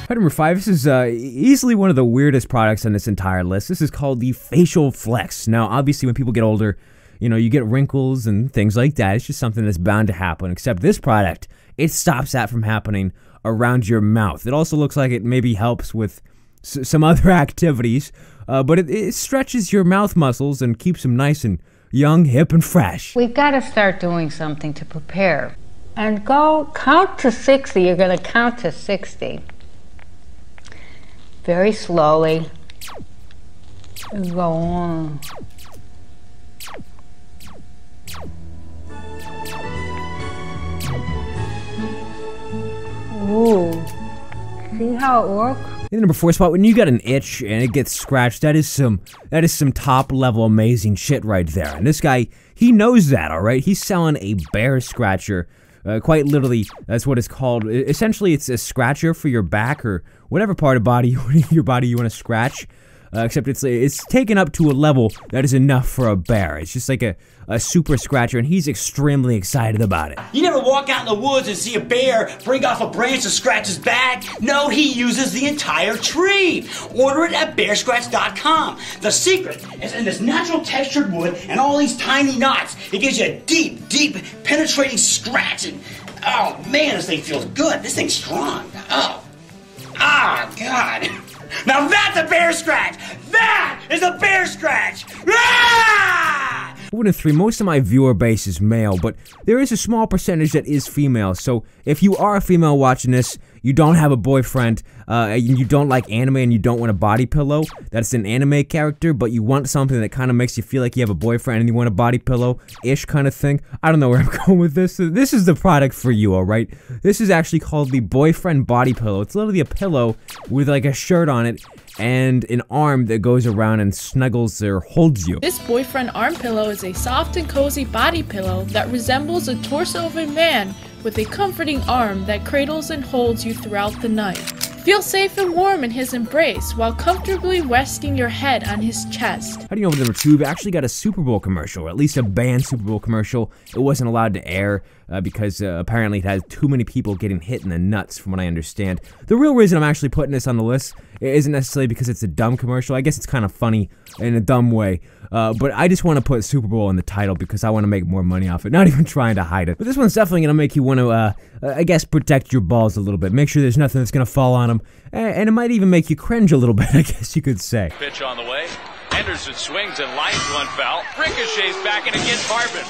Product number 5, this is easily one of the weirdest products on this entire list. This is called the Facial Flex. Now, obviously, when people get older, you know, you get wrinkles and things like that. It's just something that's bound to happen, except this product, it stops that from happening around your mouth. It also looks like it maybe helps with some other activities, but it stretches your mouth muscles and keeps them nice and young, hip, and fresh. We've got to start doing something to prepare. And count to 60. You're going to count to 60. Very slowly. And go on. Ooh. See how it works? In the number 4 spot, when you got an itch and it gets scratched, that is some top level amazing shit right there. And this guy, he knows that, all right? He's selling a bear scratcher. Quite literally, that's what it's called. Essentially, it's a scratcher for your back or whatever part of your body you want to scratch. Except it's taken up to a level that is enough for a bear. It's just like a super scratcher, and he's extremely excited about it. You never walk out in the woods and see a bear break off a branch to scratch his back? No, he uses the entire tree. Order it at bearscratch.com. The secret is in this natural textured wood and all these tiny knots. It gives you a deep, deep, penetrating scratch. And, oh man, this thing feels good. This thing's strong. Oh, God. Now that's a bear scratch! That is a bear scratch! Ah! Moving to 3, most of my viewer base is male, but there is a small percentage that is female. So if you are a female watching this, you don't have a boyfriend, you don't like anime and you don't want a body pillow, that's an anime character, but you want something that kind of makes you feel like you have a boyfriend and you want a body pillow-ish kind of thing. I don't know where I'm going with this. This is the product for you, alright? This is actually called the Boyfriend Body Pillow. It's literally a pillow with like a shirt on it and an arm that goes around and snuggles or holds you. This boyfriend arm pillow is a soft and cozy body pillow that resembles the torso of a man with a comforting arm that cradles and holds you throughout the night. Feel safe and warm in his embrace while comfortably resting your head on his chest. How do you know, number 2, we actually got a Super Bowl commercial, or at least a banned Super Bowl commercial. It wasn't allowed to air because apparently it had too many people getting hit in the nuts, from what I understand. The real reason I'm actually putting this on the list isn't necessarily because it's a dumb commercial. I guess it's kind of funny in a dumb way, but I just want to put Super Bowl in the title because I want to make more money off it, not even trying to hide it. But this one's definitely going to make you want to, I guess, protect your balls a little bit. Make sure there's nothing that's going to fall on them, and it might even make you cringe a little bit, I guess you could say. Pitch on the way. Henderson swings and lines one foul. Ricochets back and again Marvin.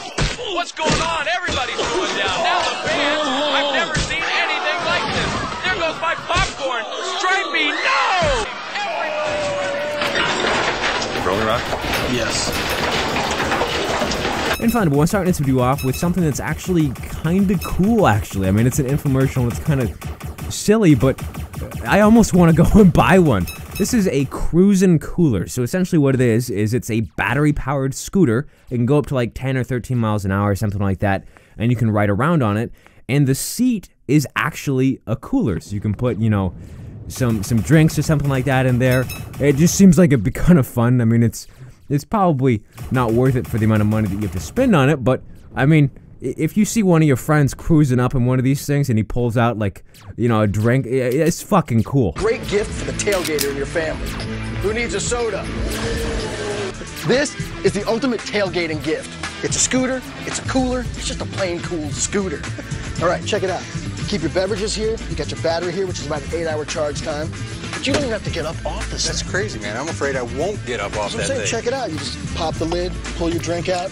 What's going on? Everybody's going down. Now the fans. I've never seen anything like this. There goes my popcorn. Stripey, no! Rolling Rock? Yes. And finally, we're starting this video off with something that's actually kind of cool, actually. I mean, it's an infomercial and it's kind of silly, but I almost want to go and buy one. This is a cruisin' cooler. So essentially what it is it's a battery-powered scooter. It can go up to like 10 or 13 miles an hour or something like that, and you can ride around on it. And the seat is actually a cooler, so you can put, you know, some drinks or something like that in there. It just seems like it'd be kind of fun. I mean, it's probably not worth it for the amount of money that you have to spend on it, but I mean, if you see one of your friends cruising up in one of these things and he pulls out, like, you know, a drink, it's fucking cool. Great gift for the tailgater in your family. Who needs a soda? This is the ultimate tailgating gift. It's a scooter, it's a cooler, it's just a plain cool scooter. All right, check it out. Keep your beverages here, you got your battery here, which is about an 8-hour charge time. But you don't even have to get up off this. That's crazy, man. I'm afraid I won't get up off that thing. Check it out. You just pop the lid, pull your drink out,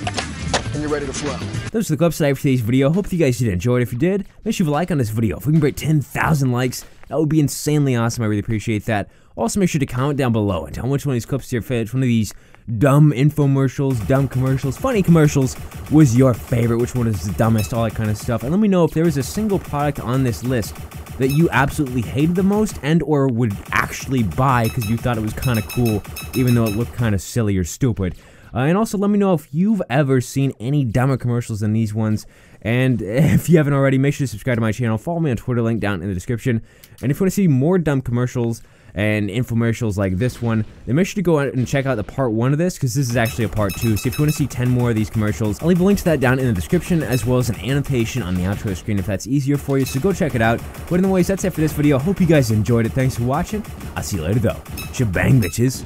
and you're ready to flow. Those are the clips that I have for today's video. Hope you guys did enjoy it. If you did, make sure you leave a like on this video. If we can break 10,000 likes, that would be insanely awesome. I really appreciate that. Also, make sure to comment down below and tell me which one of these clips is your favorite. One of these dumb infomercials, dumb commercials, funny commercials was your favorite. Which one is the dumbest, all that kind of stuff. And let me know if there was a single product on this list that you absolutely hated the most and or would actually buy because you thought it was kind of cool, even though it looked kind of silly or stupid. And also let me know if you've ever seen any dumber commercials than these ones. And if you haven't already, make sure to subscribe to my channel. Follow me on Twitter, link down in the description. And if you want to see more dumb commercials and infomercials like this one, then make sure to go out and check out the part 1 of this, because this is actually a part 2. So if you want to see 10 more of these commercials, I'll leave a link to that down in the description, as well as an annotation on the outro screen if that's easier for you. So go check it out. But anyways, that's it for this video. Hope you guys enjoyed it. Thanks for watching. I'll see you later though. Shebang, bitches.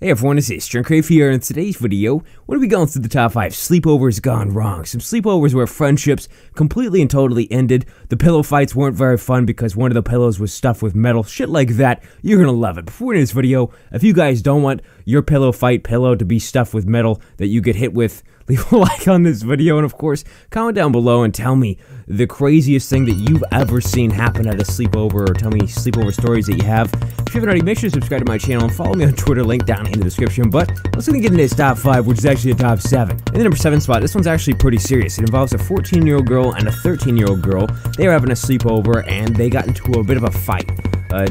Hey everyone, it's Eastern Crave here, and in today's video, we're going to be going through the top 5 sleepovers gone wrong. Some sleepovers where friendships completely and totally ended. The pillow fights weren't very fun because one of the pillows was stuffed with metal. Shit like that, you're going to love it. Before we end this video, if you guys don't want your pillow to be stuffed with metal that you get hit with, leave a like on this video, and of course, comment down below and tell me the craziest thing that you've ever seen happen at a sleepover, or tell me sleepover stories that you have. If you haven't already, make sure to subscribe to my channel and follow me on Twitter, link down in the description. But let's get into this top 5, which is actually a top 7. In the number 7 spot, this one's actually pretty serious. It involves a 14-year-old girl and a 13-year-old girl. They were having a sleepover and they got into a bit of a fight.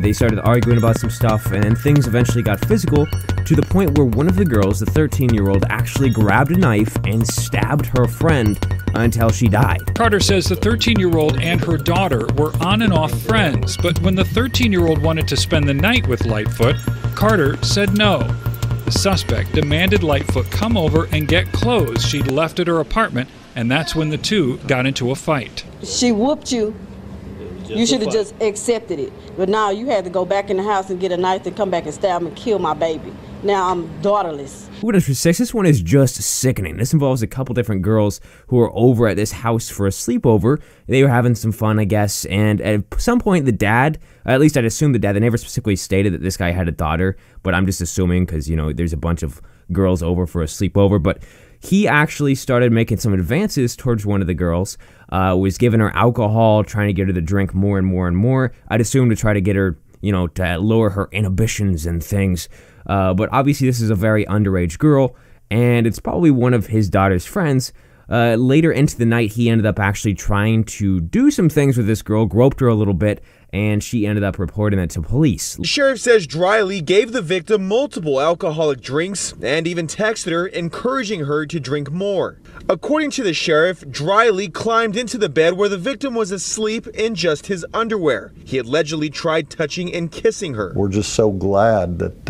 They started arguing about some stuff, and then things eventually got physical to the point where one of the girls, the 13-year-old, actually grabbed a knife and stabbed her friend until she died. Carter says the 13-year-old and her daughter were on and off friends, but when the 13-year-old wanted to spend the night with Lightfoot, Carter said no. The suspect demanded Lightfoot come over and get clothes she'd left at her apartment, and that's when the two got into a fight. She whooped you. You should have just accepted it. But now you had to go back in the house and get a knife and come back and stab and kill my baby. Now I'm daughterless. What is for 6? This one is just sickening. This involves a couple different girls who are over at this house for a sleepover. They were having some fun, I guess, and at some point the dad, at least I'd assume the dad, they never specifically stated that this guy had a daughter, but I'm just assuming because, you know, there's a bunch of girls over for a sleepover, but he actually started making some advances towards one of the girls, was giving her alcohol, trying to get her to drink more and more and more. I'd assume to try to get her, you know, to lower her inhibitions and things. But obviously this is a very underage girl, and it's probably one of his daughter's friends. Later into the night, he ended up actually trying to do some things with this girl, groped her a little bit, and she ended up reporting it to police. The sheriff says Drylee gave the victim multiple alcoholic drinks and even texted her, encouraging her to drink more. According to the sheriff, Drylee climbed into the bed where the victim was asleep in just his underwear. He allegedly tried touching and kissing her. We're just so glad that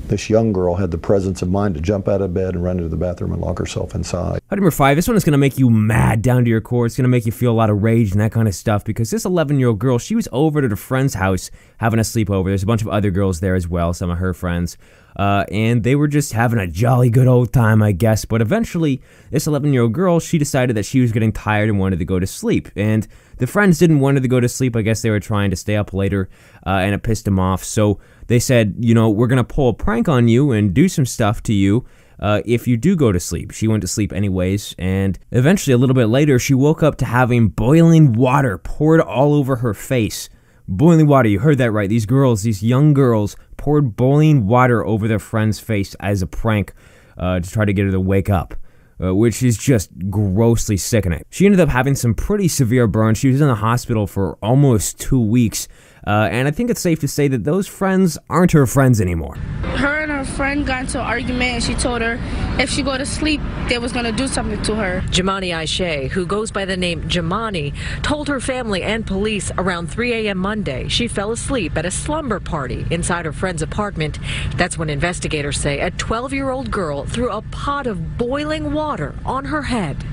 this young girl had the presence of mind to jump out of bed and run into the bathroom and lock herself inside. Number 5, this one is going to make you mad down to your core. It's going to make you feel a lot of rage and that kind of stuff, because this 11-year-old girl, she was over at her friend's house having a sleepover. There's a bunch of other girls there as well, some of her friends, and they were just having a jolly good old time, I guess. But eventually, this 11-year-old girl, she decided that she was getting tired and wanted to go to sleep, and the friends didn't want her to go to sleep. I guess they were trying to stay up later, and it pissed them off. So they said, you know, we're going to pull a prank on you and do some stuff to you if you do go to sleep. She went to sleep anyways, and eventually, a little bit later, she woke up to having boiling water poured all over her face. Boiling water, you heard that right. These girls, these young girls, poured boiling water over their friend's face as a prank to try to get her to wake up. Which is just grossly sickening. She ended up having some pretty severe burns. She was in the hospital for almost 2 weeks, and I think it's safe to say that those friends aren't her friends anymore. Her and her friend got into an argument, and she told her if she go to sleep, they was going to do something to her. Jamani Aisha, who goes by the name Jamani, told her family and police around 3 a.m. Monday she fell asleep at a slumber party inside her friend's apartment. That's when investigators say a 12-year-old girl threw a pot of boiling water on her head.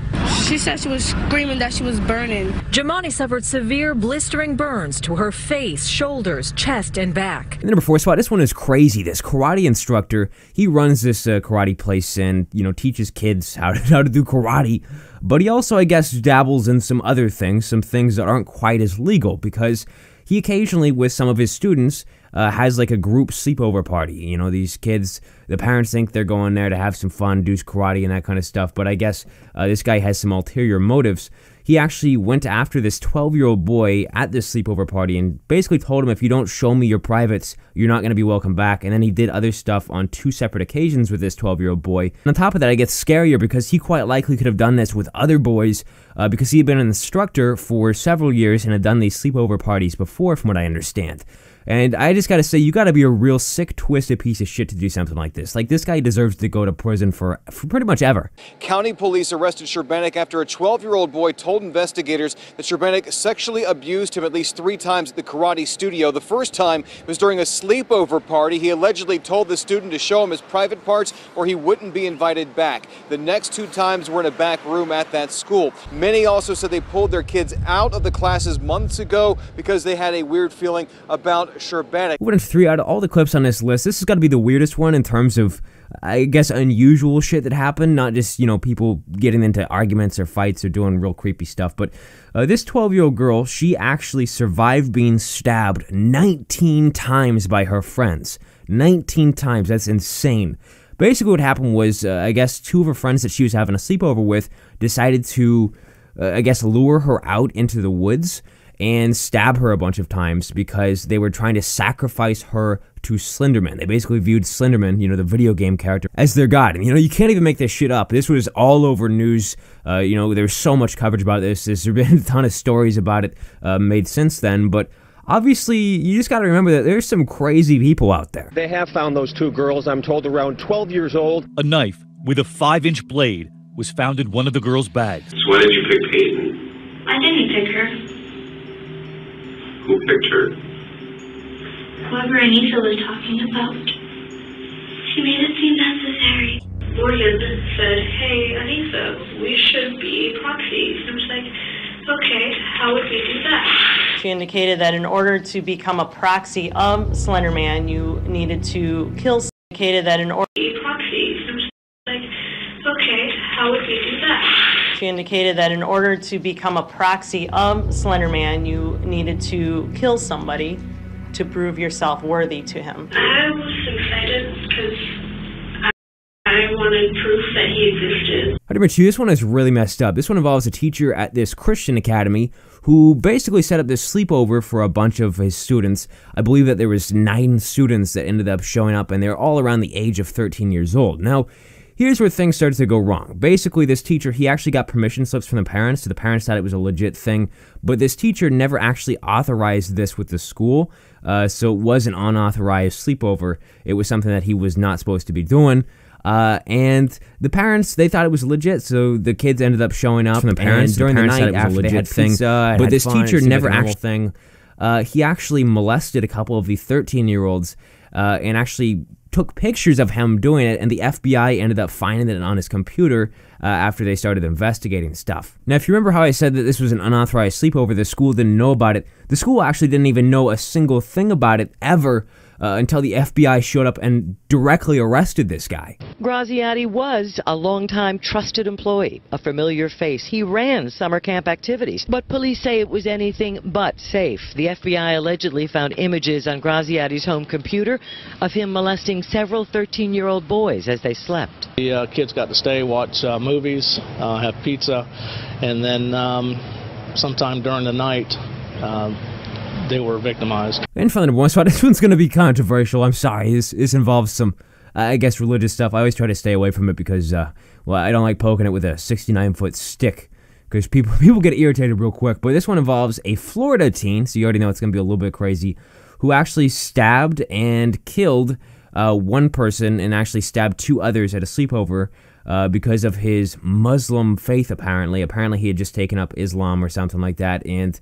She said she was screaming that she was burning. Jamani suffered severe blistering burns to her face, shoulders, chest, and back. In the number 4 spot, this one is crazy. This karate instructor, he runs this karate place and, you know, teaches kids how to do karate. But he also, I guess, dabbles in some other things, some things that aren't quite as legal, because he occasionally, with some of his students, has like a group sleepover party. You know, these kids, the parents think they're going there to have some fun, do karate and that kind of stuff, but I guess this guy has some ulterior motives. He actually went after this 12-year-old boy at this sleepover party and basically told him, if you don't show me your privates, you're not going to be welcome back. And then he did other stuff on 2 separate occasions with this 12-year-old boy. And on top of that, it gets scarier because he quite likely could have done this with other boys because he had been an instructor for several years and had done these sleepover parties before, from what I understand. And I just gotta say, you gotta be a real sick, twisted piece of shit to do something like this. Like, this guy deserves to go to prison for pretty much ever. County police arrested Sherbanek after a 12-year-old boy told investigators that Sherbanek sexually abused him at least 3 times at the karate studio. The first time was during a sleepover party. He allegedly told the student to show him his private parts or he wouldn't be invited back. The next 2 times were in a back room at that school. Many also said they pulled their kids out of the classes months ago because they had a weird feeling about Sherbanek. Moving into 3 out of all the clips on this list, this has got to be the weirdest one in terms of, I guess, unusual shit that happened. Not just, people getting into arguments or fights or doing real creepy stuff. But this 12-year-old girl, she actually survived being stabbed 19 times by her friends. 19 times. That's insane. Basically what happened was, I guess, 2 of her friends that she was having a sleepover with decided to, lure her out into the woods and stab her a bunch of times because they were trying to sacrifice her to Slenderman. They basically viewed Slenderman, the video game character, as their god. And, you can't even make this shit up. This was all over news. There's so much coverage about this. There's been a ton of stories about it made since then, but obviously, you just got to remember that there's some crazy people out there. They have found those 2 girls, I'm told, around 12 years old. A knife with a 5-inch blade was found in one of the girls' bags. So why did you pick Peyton? I didn't pick her. Who picked her? Whoever Anissa was talking about. She made it seem necessary. Morgan said, "Hey, Anissa, we should be proxies." And I was like, "Okay, how would we do that?" She indicated that in order to become a proxy of Slenderman, you needed to kill. Indicated that in order be proxies. And I was like, "Okay, how would we do that?" She indicated that in order to become a proxy of Slenderman, you needed to kill somebody to prove yourself worthy to him. I was excited because I wanted proof that he existed. I'd admit to you, this one is really messed up. This one involves a teacher at this Christian academy who basically set up this sleepover for a bunch of his students. I believe that there was 9 students that ended up showing up, and they're all around the age of 13 years old. Now, here's where things started to go wrong. Basically, this teacher, he actually got permission slips from the parents, so the parents thought it was a legit thing, but this teacher never actually authorized this with the school, so it was an unauthorized sleepover. It was something that he was not supposed to be doing. And the parents, they thought it was legit, so the kids ended up showing up. From the parents during the night after they had pizza, but this teacher never actually he actually molested a couple of the 13-year-olds and actually took pictures of him doing it, and the FBI ended up finding it on his computer after they started investigating stuff. Now, if you remember how I said that this was an unauthorized sleepover, the school didn't know about it. The school actually didn't even know a single thing about it ever until the FBI showed up and directly arrested this guy. Graziati was a longtime trusted employee, a familiar face. He ran summer camp activities, but police say it was anything but safe. The FBI allegedly found images on Graziati's home computer of him molesting several 13-year-old boys as they slept. The kids got to stay, watch movies, have pizza, and then sometime during the night, they were victimized. And finally, number 1 spot. This one's going to be controversial. I'm sorry. This involves some, religious stuff. I always try to stay away from it because, I don't like poking it with a 69-foot stick because people get irritated real quick. But this one involves a Florida teen, so you already know it's going to be a little bit crazy, who actually stabbed and killed one person and actually stabbed 2 others at a sleepover because of his Muslim faith, apparently. Apparently, he had just taken up Islam or something like that, and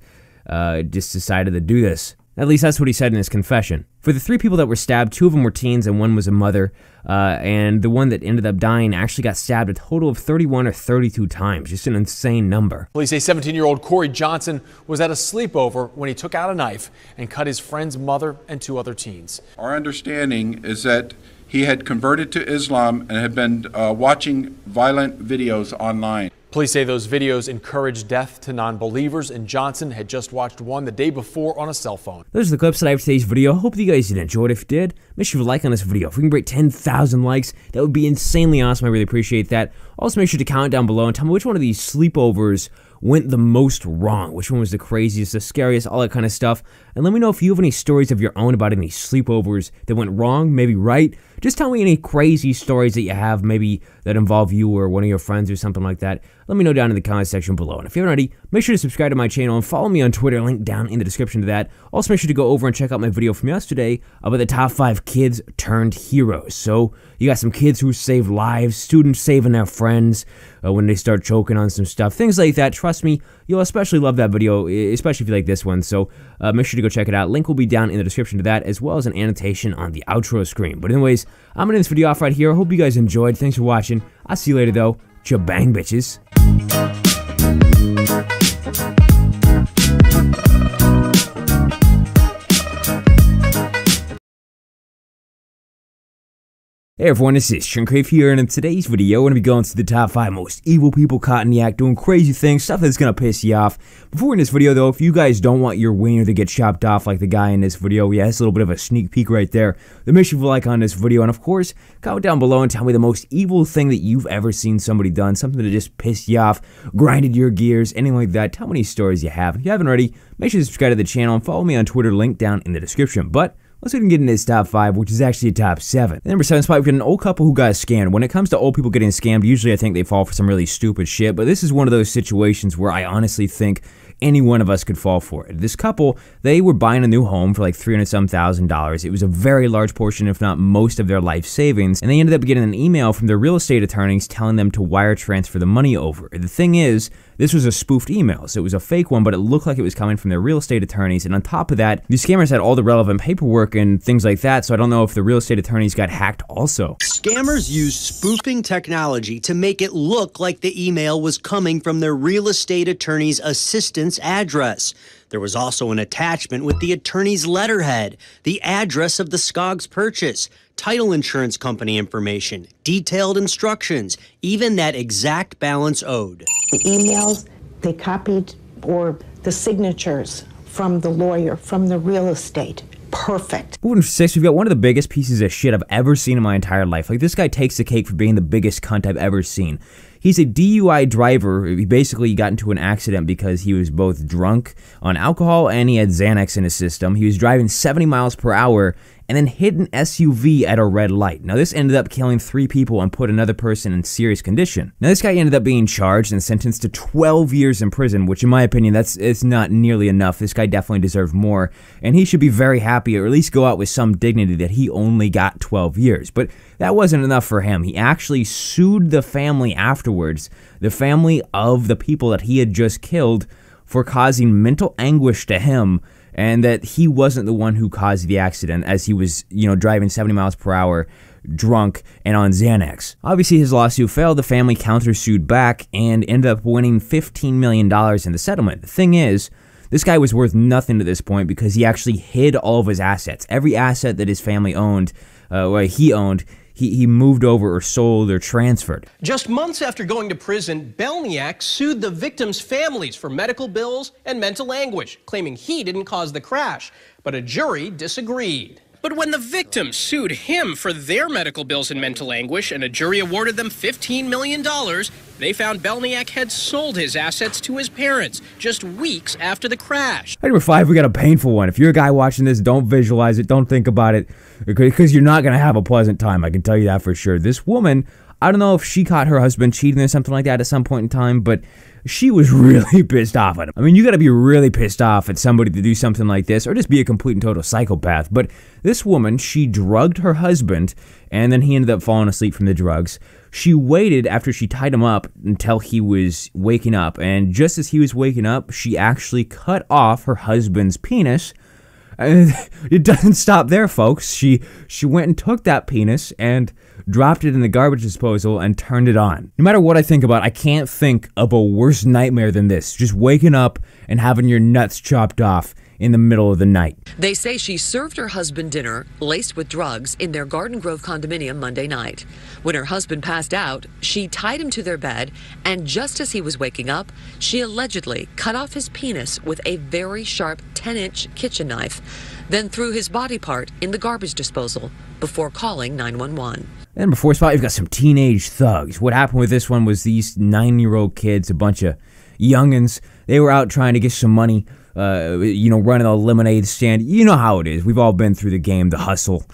just decided to do this. At least that's what he said in his confession. For the 3 people that were stabbed, 2 of them were teens and 1 was a mother, and the one that ended up dying actually got stabbed a total of 31 or 32 times. Just an insane number. Police say 17-year-old Corey Johnson was at a sleepover when he took out a knife and cut his friend's mother and 2 other teens. Our understanding is that he had converted to Islam and had been watching violent videos online. Police say those videos encouraged death to non-believers, and Johnson had just watched one the day before on a cell phone. Those are the clips that I have for today's video. I hope that you guys did enjoy it. If you did, make sure to like on this video. If we can break 10,000 likes, that would be insanely awesome. I really appreciate that. Also, make sure to comment down below and tell me which one of these sleepovers went the most wrong. Which one was the craziest, the scariest, all that kind of stuff. And let me know if you have any stories of your own about any sleepovers that went wrong, maybe right. Just tell me any crazy stories that you have, maybe that involve you or one of your friends or something like that. Let me know down in the comment section below. And if you haven't already, make sure to subscribe to my channel and follow me on Twitter, link down in the description to that. Also, make sure to go over and check out my video from yesterday about the top 5 kids turned heroes. So, you got some kids who saved lives, students saving their friends when they start choking on some stuff, things like that. Trust me, you'll especially love that video, especially if you like this one. So, make sure to go check it out. Link will be down in the description to that, as well as an annotation on the outro screen. But anyways, I'm going to end this video off right here. I hope you guys enjoyed. Thanks for watching. I'll see you later, though. Cha-bang, bitches. Hey everyone, this is Shrinkcrave here, and in today's video, we're going to be going through the top 5 most evil people caught in the act doing crazy things, stuff that's going to piss you off. Before in this video though, if you guys don't want your wiener to get chopped off like the guy in this video, yeah, it's a little bit of a sneak peek right there, then make sure you like on this video, and of course, comment down below and tell me the most evil thing that you've ever seen somebody done, something that just pissed you off, grinded your gears, anything like that. Tell me any stories you have. If you haven't already, make sure to subscribe to the channel and follow me on Twitter, link down in the description. But let's go ahead and get into this top 5, which is actually a top 7. At number 7 spot, we've got an old couple who got scammed. When it comes to old people getting scammed, usually I think they fall for some really stupid shit, but this is one of those situations where I honestly think any one of us could fall for it. This couple, they were buying a new home for like $300,000. It was a very large portion, if not most, of their life savings, and they ended up getting an email from their real estate attorneys telling them to wire transfer the money over. The thing is, this was a spoofed email, so it was a fake one, but it looked like it was coming from their real estate attorneys, and on top of that, the scammers had all the relevant paperwork and things like that, so I don't know if the real estate attorneys got hacked also. Scammers use spoofing technology to make it look like the email was coming from their real estate attorney's assistant's address. There was also an attachment with the attorney's letterhead, the address of the Skog's purchase, title insurance company information, detailed instructions, even that exact balance owed. The emails, they copied or the signatures from the lawyer, from the real estate. Perfect. Moving to 6, we've got one of the biggest pieces of shit I've ever seen in my entire life. Like, this guy takes the cake for being the biggest cunt I've ever seen. He's a DUI driver. He basically got into an accident because he was both drunk on alcohol and he had Xanax in his system. He was driving 70 miles per hour and then hit an SUV at a red light. Now, this ended up killing 3 people and put another person in serious condition. Now, this guy ended up being charged and sentenced to 12 years in prison, which in my opinion, it's not nearly enough. This guy definitely deserves more, and he should be very happy, or at least go out with some dignity, that he only got 12 years. But that wasn't enough for him. He actually sued the family afterwards, the family of the people that he had just killed, for causing mental anguish to him, and that he wasn't the one who caused the accident, as he was, driving 70 miles per hour, drunk, and on Xanax. Obviously, his lawsuit failed. The family countersued back and ended up winning $15 million in the settlement. The thing is, this guy was worth nothing to this point because he actually hid all of his assets. Every asset that his family owned, he owned, he moved over or sold or transferred. Just months after going to prison, Belniak sued the victims' families for medical bills and mental anguish, claiming he didn't cause the crash. But a jury disagreed. But when the victims sued him for their medical bills and mental anguish, and a jury awarded them $15 million, they found Belniak had sold his assets to his parents just weeks after the crash. Number 5, we got a painful one. If you're a guy watching this, don't visualize it, don't think about it, because you're not going to have a pleasant time, I can tell you that for sure. This woman, I don't know if she caught her husband cheating or something like that at some point in time, but she was really pissed off at him. I mean, you gotta be really pissed off at somebody to do something like this, or just be a complete and total psychopath. But this woman, she drugged her husband, and then he ended up falling asleep from the drugs. She waited after she tied him up until he was waking up, and just as he was waking up, she actually cut off her husband's penis. And it doesn't stop there, folks. She went and took that penis and dropped it in the garbage disposal and turned it on. No matter what I think about, I can't think of a worse nightmare than this. Just waking up and having your nuts chopped off in the middle of the night. They say she served her husband dinner laced with drugs in their Garden Grove condominium Monday night. When her husband passed out, she tied him to their bed, and just as he was waking up, she allegedly cut off his penis with a very sharp 10-inch kitchen knife, then threw his body part in the garbage disposal before calling 911. And before spot, you've got some teenage thugs. What happened with this one was these 9-year-old kids, a bunch of youngins, they were out trying to get some money, running a lemonade stand. You know how it is. We've all been through the game, the hustle,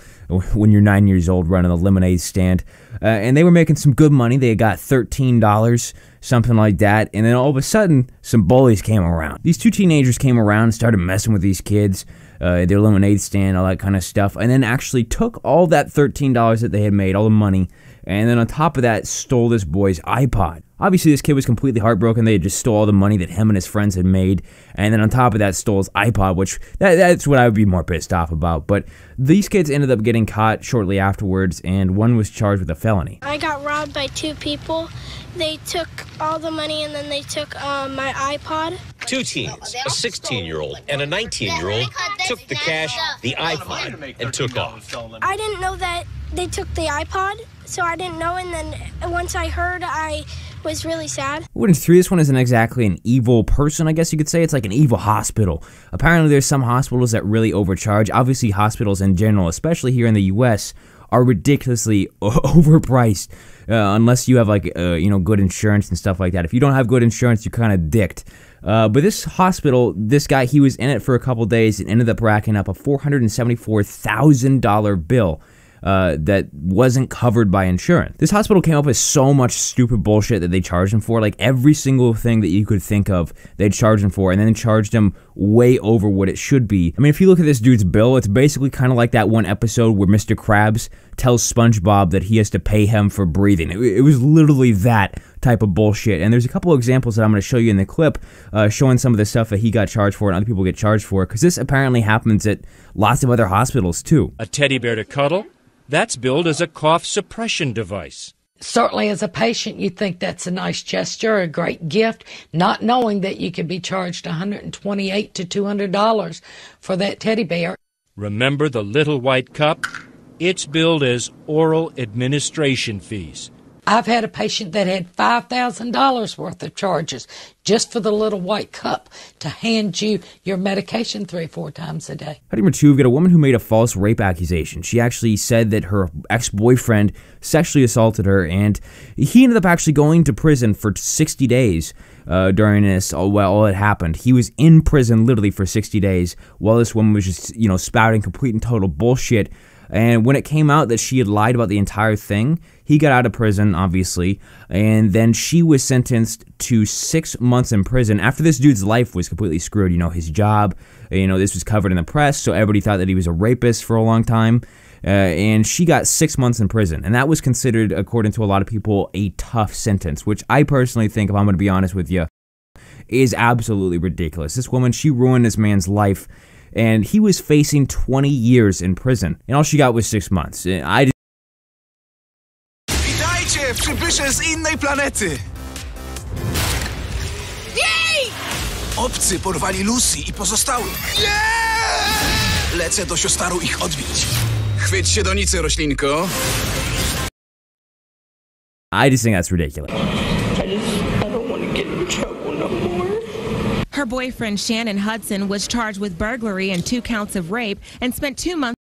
when you're 9 years old running a lemonade stand. And they were making some good money. They got $13, something like that. And then all of a sudden, some bullies came around. These 2 teenagers came around and started messing with these kids, their lemonade stand, all that kind of stuff, and then actually took all that $13 that they had made, all the money, and then on top of that, stole this boy's iPod. Obviously, this kid was completely heartbroken. They had just stole all the money that him and his friends had made, and then on top of that, stole his iPod, which that's what I would be more pissed off about. But these kids ended up getting caught shortly afterwards, and one was charged with a felony. I got robbed by 2 people. They took all the money, and then they took my iPod. 2 teens, a 16-year-old and a 19-year-old, took the cash, the iPod, and took off. I didn't know that they took the iPod, so I didn't know, and then once I heard, I was really sad. Witness 3, this one isn't exactly an evil person, I guess you could say. It's like an evil hospital. Apparently there's some hospitals that really overcharge. Obviously hospitals in general, especially here in the US, are ridiculously overpriced unless you have like good insurance and stuff like that. If you don't have good insurance, you're kind of dicked. But this hospital, this guy, he was in it for a couple days and ended up racking up a $474,000 bill that wasn't covered by insurance. This hospital came up with so much stupid bullshit that they charged him for. Like every single thing that you could think of, they'd charge him for, and then charged him way over what it should be. I mean, if you look at this dude's bill, it's basically kind of like that one episode where Mr. Krabs tells SpongeBob that he has to pay him for breathing. It was literally that type of bullshit. And there's a couple of examples that I'm going to show you in the clip showing some of the stuff that he got charged for and other people get charged for, because this apparently happens at lots of other hospitals too. A teddy bear to cuddle? That's billed as a cough suppression device. Certainly as a patient, you think that's a nice gesture, a great gift, not knowing that you could be charged $128 to $200 for that teddy bear. Remember the little white cup? It's billed as oral administration fees. I've had a patient that had $5,000 worth of charges just for the little white cup to hand you your medication 3-4 times a day. Item number 2, we've got a woman who made a false rape accusation. She actually said that her ex-boyfriend sexually assaulted her, and he ended up actually going to prison for 60 days during this, while all it happened. He was in prison literally for 60 days while this woman was just, spouting complete and total bullshit. And when it came out that she had lied about the entire thing, he got out of prison, obviously, and then she was sentenced to 6 months in prison after this dude's life was completely screwed. His job, this was covered in the press, so everybody thought that he was a rapist for a long time, and she got 6 months in prison, and that was considered, according to a lot of people, a tough sentence, which I personally think, if I'm going to be honest with you, is absolutely ridiculous. This woman, she ruined this man's life, and he was facing 20 years in prison, and all she got was 6 months. Witajcie, przybysze z innej planety! Jej! Obcy porwali Lucy I pozostałych. Lecę do siostaru ich odbić. Chwyć się donicy, roślinko. I just think that's ridiculous. I don't want to get in trouble no more. Her boyfriend, Shannon Hudson, was charged with burglary and 2 counts of rape and spent 2 months